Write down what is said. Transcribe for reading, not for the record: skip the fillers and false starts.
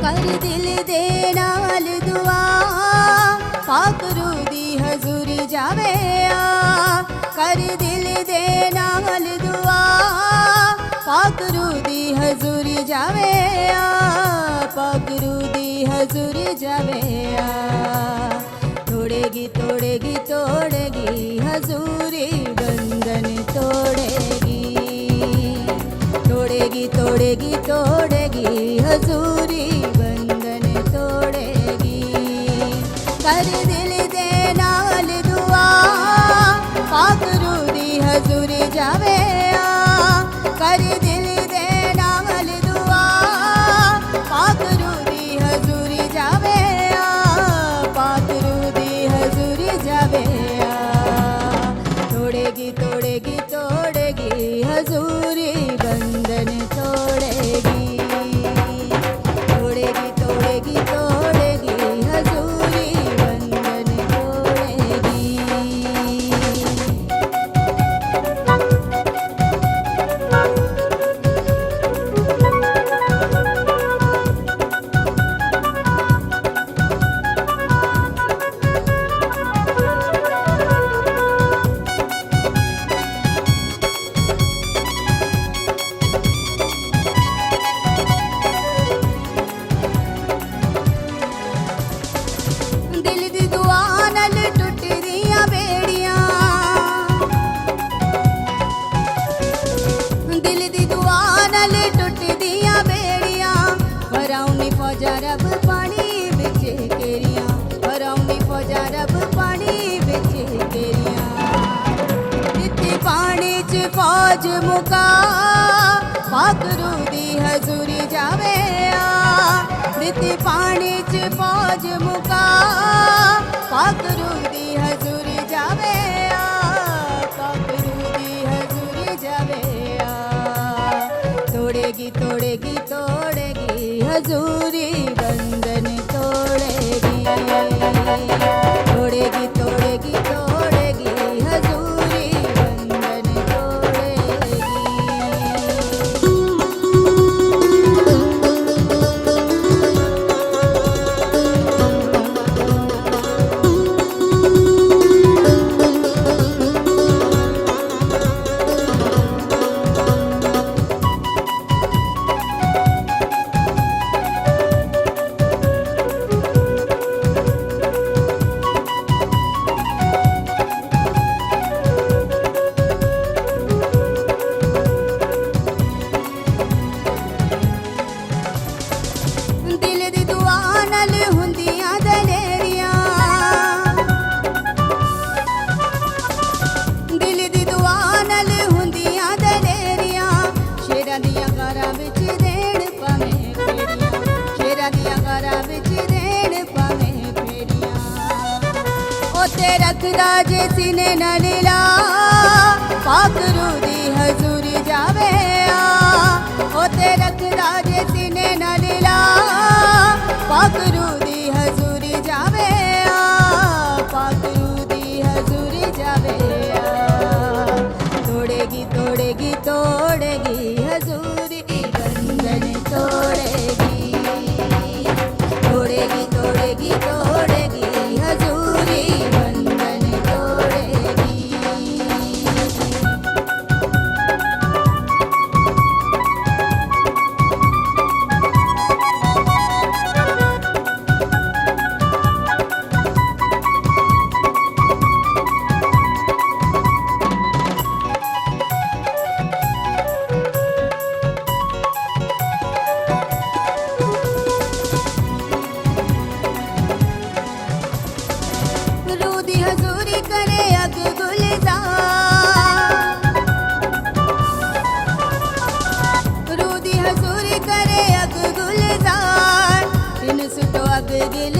कर दिल दे नाल दुआ पाकरू दी हजूरी जावे कर दिल दे नाल दुआ पाकरू दी हजूरी जावे पाकरू दी हजूरी जावे तोड़ेगी तोड़ेगी तोड़ेगी हजूरी बंधन तोड़ेगी तोड़ेगी तोड़ेगी तोड़ेगी हजूरी बंधन तोड़ेगी कर दिल दे नाल दुआ पाकरू दी हजूरी जावे कर दिल दे नाल दुआ पाकरू दी हजूरी जावे पाकरू दी हजूरी जावे तोड़ेगी तोड़ेगी तोड़ेगी हजूरी बंधन तोड़ेगी तोड़ेगी तोड़ेगी तोड़ेगी हजूरी बंधन तोड़ेगी। दिल दी दुआ नाल टुटदियां बेड़ियां दिल दी दुआ नाल टुटदियां बेड़ियां फराउनी फौजा रब पानी बिच केरियां फराउनी फौजा रब पानी बिच केरियां नित्ती पानी च फौज मुका पाकरू दी हजूरी जावे नित्ती पानी च फौज मुका पाकरू दी हजूरी जावे पाकरू दी हजूरी जावे तोड़ेगी तोड़ेगी तोड़ेगी हजूरी बंधन तोड़ेगी तोड़ेगी तोड़ेगी तोड़ेगी हजूरी बंधन तोड़ेगी। दिल दी दुआ नाल हुंदियां दलेरियां दिल दी दुआ नाल हुंदियां दलेरियां शेरां दियां गारां विच देण भावें फेरियां शेरां दियां गारां विच देण भावें फेरियां ओते रखदा जे सीने नाल ला पाकरू दी हजूरी जावे ओते रखदा जे सीने नाल ला पाकरू दी हजूरी जावे पाकरू दी हजूरी जावे तोड़ेगी तोड़ेगी तोड़ेगी हजूरी बंधन तोड़ेगी तोड़ेगी तोड़ेगी तोड़ेगी हजूरी बंधन तोड़ेगी। रूह दी हजूरी करे अग गुलजार रूह दी हजूरी करे अग गुलजार तिन सुटो अग गिल